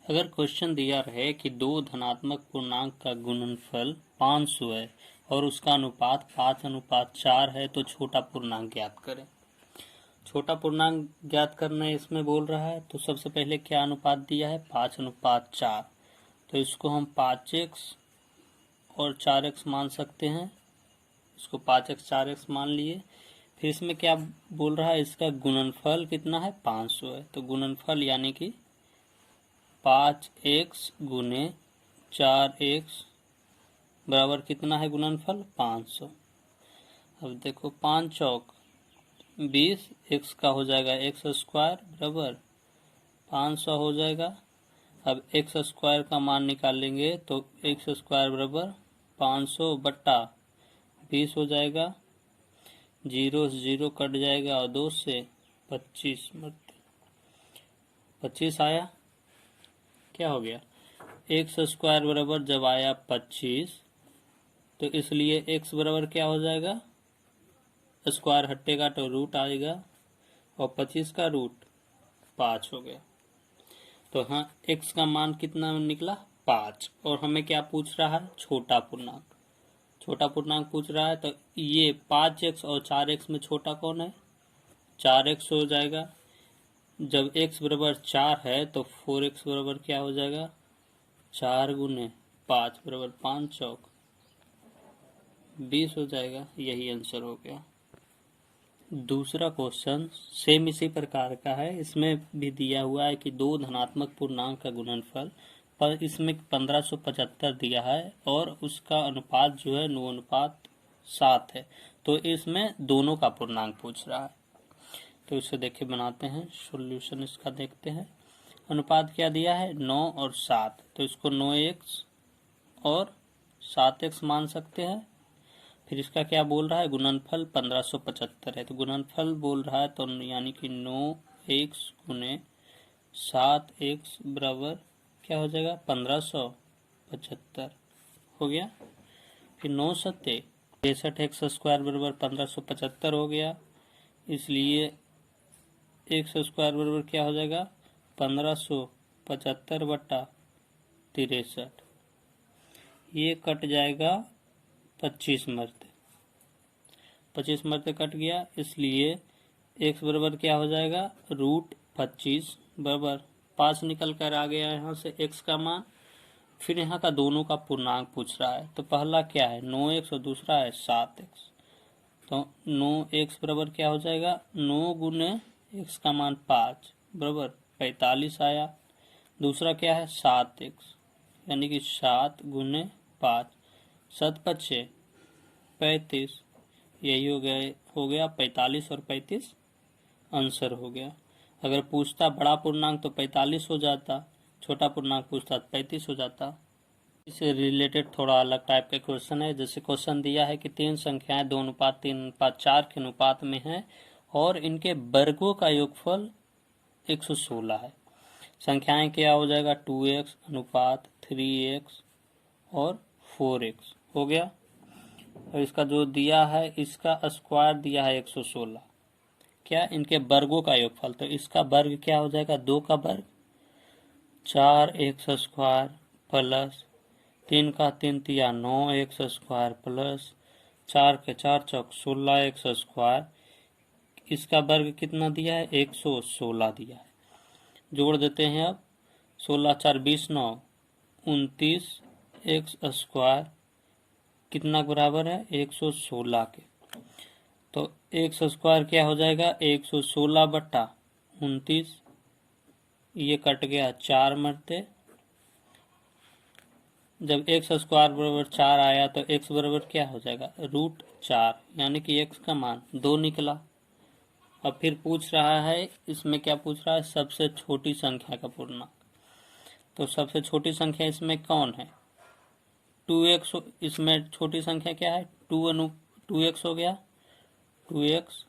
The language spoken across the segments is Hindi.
अगर क्वेश्चन दिया रहे कि दो धनात्मक पूर्णांक का गुणनफल 500 है और उसका अनुपात 5:4 है तो छोटा पूर्णांक ज्ञात करें। छोटा पूर्णांक ज्ञात करना इसमें बोल रहा है, तो सबसे पहले क्या अनुपात दिया है 5:4, तो इसको हम 5x और 4x मान सकते हैं। इसको 5x 4x मान लिए। फिर इसमें क्या बोल रहा है, इसका गुणनफल कितना है 500 है, तो गुणनफल यानी कि 5x गुने 4x बराबर कितना है गुणनफल 500। अब देखो 5 चौक 20, x का हो जाएगा x स्क्वायर बराबर 500 हो जाएगा। अब x स्क्वायर का मान निकालेंगे तो x स्क्वायर बराबर 500 बट्टा 20 हो जाएगा। 0 से 0 कट जाएगा और 2 से 25 25 आया। क्या हो गया, x स्क्वायर बराबर जब आया 25 तो इसलिए x बराबर क्या हो जाएगा, स्क्वायर हटेगा तो रूट आएगा और 25 का रूट 5 हो गया। तो हाँ, x का मान कितना निकला 5। और हमें क्या पूछ रहा है, छोटा पूर्णांक। छोटा पूर्णांक पूछ रहा है, तो ये 5x और 4x में छोटा कौन है, 4x हो जाएगा। जब x बराबर 4 है तो 4x बराबर क्या हो जाएगा, 4 गुने 5 बराबर 5 चौक 20 हो जाएगा। यही आंसर हो गया। दूसरा क्वेश्चन सेम इसी प्रकार का है। इसमें भी दिया हुआ है कि दो धनात्मक पूर्णांक का गुणनफल, पर इसमें 1575 दिया है और उसका अनुपात जो है 9:7 है। तो इसमें दोनों का पूर्णांक पूछ रहा है, तो इसे देखिए बनाते हैं। सॉल्यूशन इसका देखते हैं। अनुपात क्या दिया है 9 और 7, तो इसको 9x और 7x मान सकते हैं। फिर इसका क्या बोल रहा है, गुणनफल 1575 है, तो गुणनफल बोल रहा है तो यानी कि 9x गुने 7x बराबर क्या हो जाएगा 1575 हो गया। फिर 9 सत्ते 63x स्क्वायर बराबर 1575 हो गया। इसलिए x स्क्वायर बराबर क्या हो जाएगा 1575 बट्टा 63, ये कट जाएगा 25 मरते, 25 मरते कट गया। इसलिए x बराबर क्या हो जाएगा रूट 25 बराबर 5 निकल कर आ गया यहाँ से x का मान। फिर यहाँ का दोनों का पूर्णांक पूछ रहा है, तो पहला क्या है 9x और दूसरा है 7x, तो 9x बराबर क्या हो जाएगा 9 गुने x का मान 5 बराबर 45 आया। दूसरा क्या है 7x, यानी कि 7 गुने 5 7 5 35, यही हो गया 45 और 35 आंसर हो गया। अगर पूछता बड़ा पूर्णांक तो 45 हो जाता, छोटा पूर्णांक पूछता तो 35 हो जाता। इससे रिलेटेड थोड़ा अलग टाइप का क्वेश्चन है। जैसे क्वेश्चन दिया है कि तीन संख्याएं 2:3:4 के अनुपात में हैं और इनके वर्गों का योगफल 116 है। संख्याएं क्या हो जाएगा 2x अनुपात 3x और 4x हो गया। और इसका जो दिया है इसका स्क्वायर दिया है 116, क्या इनके वर्गों का योगफल, तो इसका वर्ग क्या हो जाएगा 2 का वर्ग 4x स्क्वायर प्लस 3 का 3 तिया 9x स्क्वायर प्लस 4 के 4 चौक 16x स्क्वायर, इसका वर्ग कितना दिया है 116 दिया है। जोड़ देते हैं अब 16 4 20 9 29x स्क्वायर कितना बराबर है 116 के, तो x स्क्वायर क्या हो जाएगा 116 बट्टा 29, ये कट गया 4 मरते। जब x स्क्वायर बराबर 4 आया तो x बराबर क्या हो जाएगा रूट 4, यानी कि x का मान 2 निकला। अब फिर पूछ रहा है, इसमें क्या पूछ रहा है सबसे छोटी संख्या का पूर्णांक, तो सबसे छोटी संख्या इसमें कौन है 2x, इसमें छोटी संख्या क्या है 2x हो गया 2x,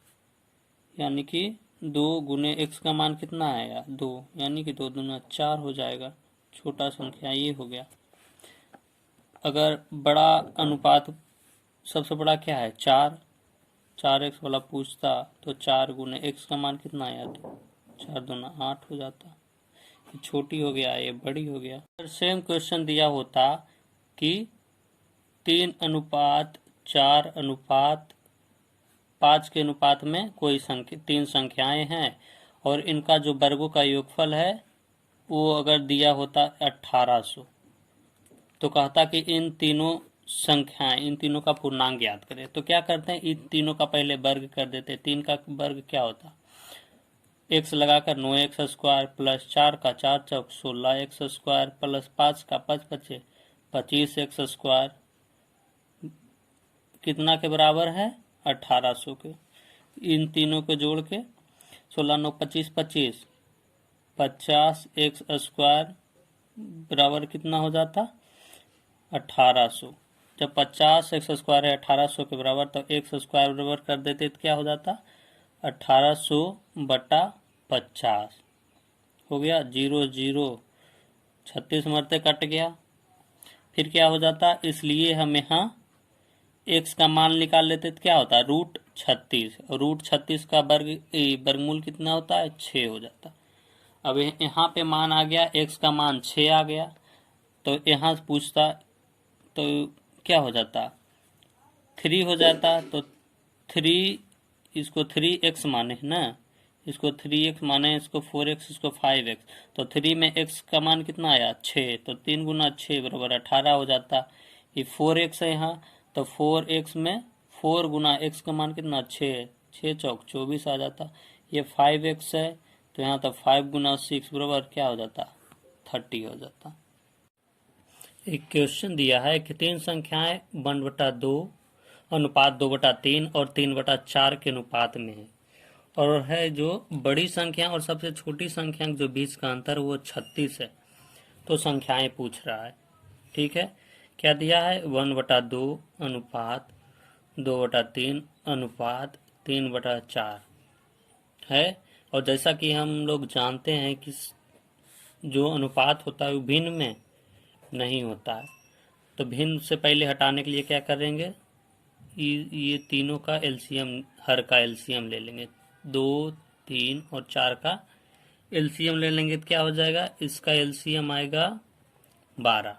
यानी कि 2 गुने x का मान कितना आया 2, यानी कि 2 दूना 4 हो जाएगा। छोटा संख्या ये हो गया। अगर बड़ा अनुपात सबसे बड़ा क्या है 4x वाला पूछता तो 4 गुने x का मान कितना आया 2, 4 दूना 8 हो जाता। छोटी हो गया, ये बड़ी हो गया। अगर सेम क्वेश्चन दिया होता कि 3:4:5 के अनुपात में कोई संख्या 3 संख्याएं हैं और इनका जो वर्गों का योगफल है वो अगर दिया होता 1800, तो कहता कि इन तीनों का पूर्णांक ज्ञात करें। तो क्या करते हैं, इन तीनों का पहले वर्ग कर देते हैं। 3 का वर्ग क्या होता, x लगाकर 9x² प्लस 4 का 4 चौक 16x² प्लस 5 का 5 पचे 25x² कितना के बराबर है, 1800 के। इन तीनों को जोड़ के 16 9 25 25 50x² बराबर कितना हो जाता, 1800। जब 50x² है 1800 के बराबर, तो x² बराबर कर देते तो क्या हो जाता, 1800/50 हो गया। 0 0 36 मरते कट गया। फिर क्या हो जाता, इसलिए हम यहाँ x का मान निकाल लेते तो क्या होता, √36। √36 का वर्गमूल कितना होता है, 6 हो जाता। अब यहाँ पे मान आ गया, x का मान 6 आ गया, तो यहाँ पूछता तो क्या हो जाता, 3 हो जाता। तो 3 इसको 3x माने है ना, इसको 3x माने, इसको 4x, इसको 5x। तो 3 में x का मान कितना आया, 6। तो 3 गुना 6 बराबर 18 हो जाता। ये 4x है यहाँ, तो 4x में 4 गुना x का मान कितना, 6 6 चौक 24 आ जाता। ये 5x है, तो यहाँ तो 5 गुना 6 बराबर क्या हो जाता, 30 हो जाता। एक क्वेश्चन दिया है कि 3 संख्याएं 1/2 अनुपात 2/3 और 3/4 के अनुपात में है, और है जो बड़ी संख्या और सबसे छोटी संख्या जो बीच का अंतर वो 36 है। तो संख्याएं पूछ रहा है, ठीक है। क्या दिया है, 1/2 अनुपात 2/3 अनुपात 3/4 है। और जैसा कि हम लोग जानते हैं कि जो अनुपात होता है वो भिन्न में नहीं होता है, तो भिन्न से पहले हटाने के लिए क्या करेंगे, ये तीनों का एलसीएम, हर का एलसीएम ले लेंगे। 2 3 और 4 का एलसीएम ले लेंगे तो क्या हो जाएगा, इसका एलसीएम आएगा 12।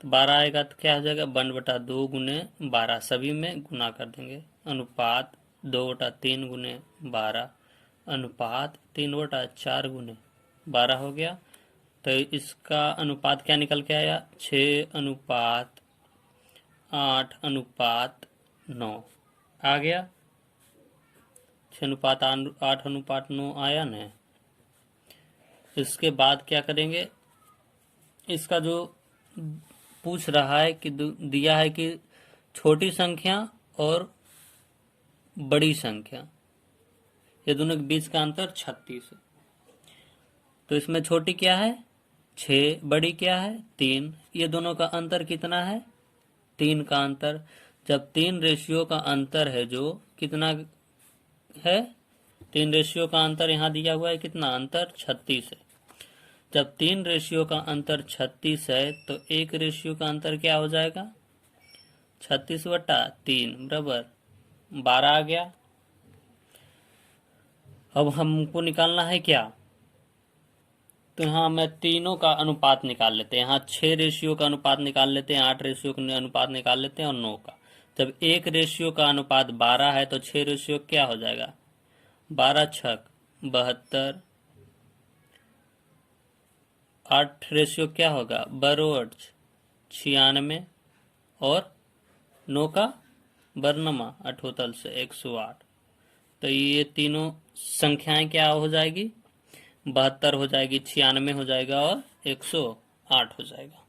तो 12 आएगा तो क्या हो जाएगा, 1/2 गुने 12, सभी में गुना कर देंगे। अनुपात 2/3 गुने 12 अनुपात 3/4 गुने 12 हो गया। तो इसका अनुपात क्या निकल के आया, 6:8:9 आ गया। 6:8:9 आया न। इसके बाद क्या करेंगे, इसका जो पूछ रहा है कि दिया है कि छोटी संख्या और बड़ी संख्या, ये दोनों के बीच का अंतर 36 है। तो इसमें छोटी क्या है, 6, बड़ी क्या है, 3। ये दोनों का अंतर कितना है, 3 का अंतर। जब 3 रेशियो का अंतर है, जो कितना है, 3 रेशियो का अंतर यहाँ दिया हुआ है, कितना अंतर, 36 है। जब 3 रेशियो का अंतर 36 है, तो 1 रेशियो का अंतर क्या हो जाएगा, 36/3 बराबर 12 आ गया। अब हमको निकालना है क्या, तो यहाँ मैं तीनों का अनुपात निकाल लेते हैं। यहाँ 6 रेशियो का अनुपात निकाल लेते हैं, 8 रेशियो का अनुपात निकाल लेते हैं और 9 का। जब 1 रेशियो का अनुपात 12 है, तो 6 रेशियो क्या हो जाएगा, 12 छक 72, 8 रेशियो क्या होगा, 12 96 और 9 का बरनमा 78 से 108। तो ये तीनों संख्याएं क्या हो जाएगी, 72 हो जाएगी, 96 हो जाएगा और 108 हो जाएगा।